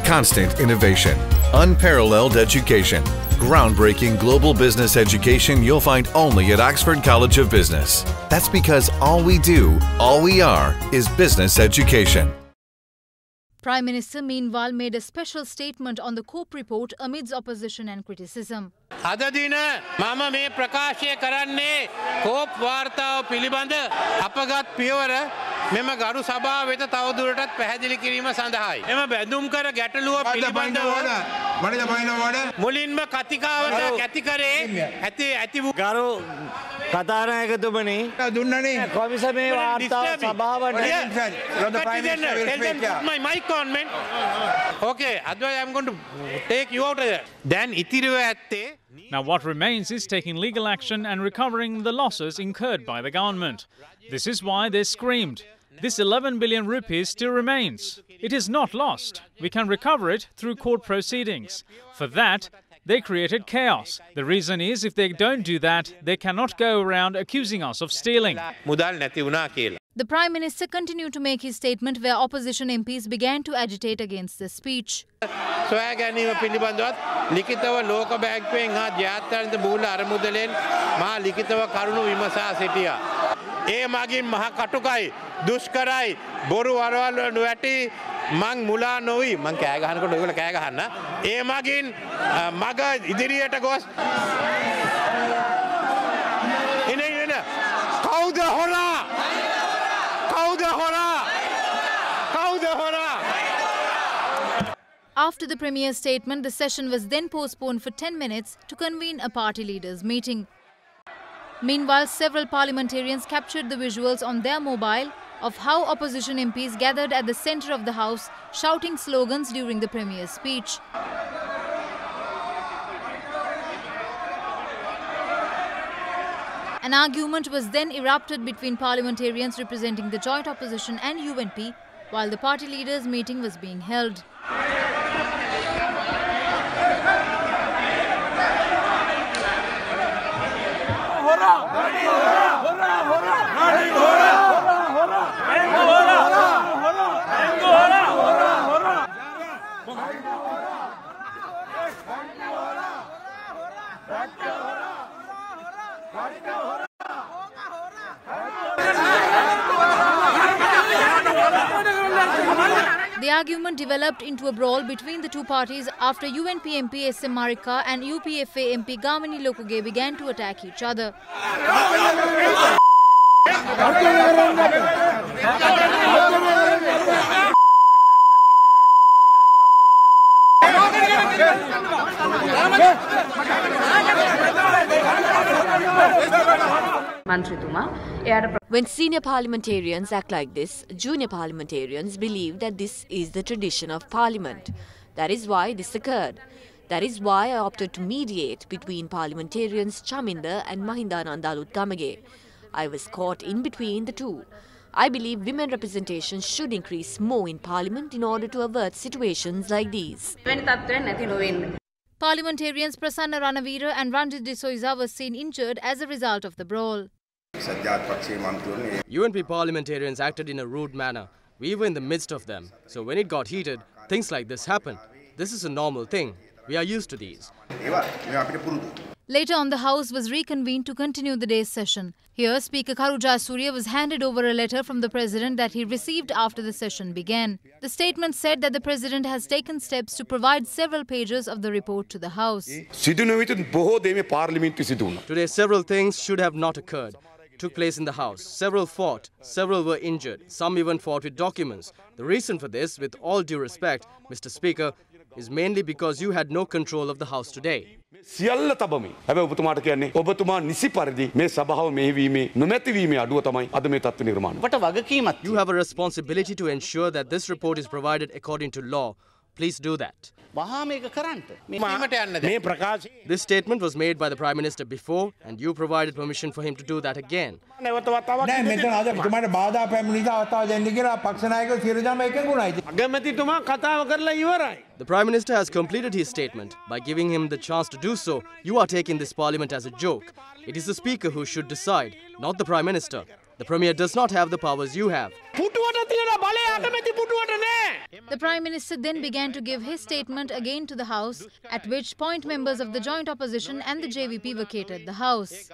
constant innovation, unparalleled education, groundbreaking global business education you'll find only at Oxford College of Business. That's because all we do, all we are, is business education. Prime Minister meanwhile made a special statement on the COPE report amidst opposition and criticism. අද දින මම මේ ප්‍රකාශය කරන්නේ COPE වාර්තාව පිළිබඳ අපගත් පියවර මෙම ගරු සභාව වෙත තවදුරටත් පැහැදිලි කිරීම සඳහායි. එම බැඳුම් කර ගැටලුව පිළිබඳව මුලින්ම කතිකාවත කැති කරේ ඇති වූ ගරු කතානායකතුමනි දුන්නනේ කොමිසමේ වාර්තාව සභාව my mic on, man. Okay, otherwise I'm going to take you out of there. Then ඉතිරිව ඇත්තේ. Now what remains is taking legal action and recovering the losses incurred by the government. This is why they screamed. This 11 billion rupees still remains. It is not lost. We can recover it through court proceedings. For that, they created chaos. The reason is if they don't do that, they cannot go around accusing us of stealing. The Prime Minister continued to make his statement where opposition MPs began to agitate against the speech. සොයා ගැනීම පිළිබඳවත් ලිඛිතව ලෝක බැංකුවෙන් හා ජාත්‍යන්තර මූල්‍ය අරමුදලෙන් මා ලිඛිතව කරුණු විමසා සිටියා. ඒ මගින් මහා කටුකයි දුෂ්කරයි බොරු වරවල් නොවැටි මං මුලා නොවි මං කෑ ගහනකොට ඔයගොල්ලෝ කෑ ගහන්න. ඒ මගින් මග ඉදිරියට ගොස් එන කවුද හොරා කවුද හොරා කවුද හොරා. After the Premier's statement, the session was then postponed for 10 minutes to convene a party leaders' meeting. Meanwhile, several parliamentarians captured the visuals on their mobile of how opposition MPs gathered at the centre of the House, shouting slogans during the Premier's speech. An argument was then erupted between parliamentarians representing the joint opposition and UNP while the party leaders' meeting was being held. The argument developed into a brawl between the two parties after UNP MP SM Marika and UPFA MP Gamini Lokuge began to attack each other. When senior parliamentarians act like this, junior parliamentarians believe that this is the tradition of parliament. That is why this occurred. That is why I opted to mediate between parliamentarians Chaminda and Mahindananda Gamage. I was caught in between the two. I believe women representation should increase more in parliament in order to avert situations like these. Parliamentarians Prasanna Ranavira and Ranjit D'Souza were seen injured as a result of the brawl. UNP parliamentarians acted in a rude manner. We were in the midst of them. So when it got heated, things like this happen. This is a normal thing. We are used to these. Later on, the House was reconvened to continue the day's session. Here, Speaker Karu Jayasuriya was handed over a letter from the President that he received after the session began. The statement said that the President has taken steps to provide several pages of the report to the House. Today, several things should have not occurred. Took place in the House. Several fought, several were injured, some even fought with documents. The reason for this, with all due respect, Mr. Speaker, is mainly because you had no control of the House today. You have a responsibility to ensure that this report is provided according to law. Please do that. This statement was made by the Prime Minister before, and you provided permission for him to do that again. The Prime Minister has completed his statement. By giving him the chance to do so, you are taking this Parliament as a joke. It is the Speaker who should decide, not the Prime Minister. The Premier does not have the powers you have. The Prime Minister then began to give his statement again to the House, at which point members of the joint opposition and the JVP vacated the House.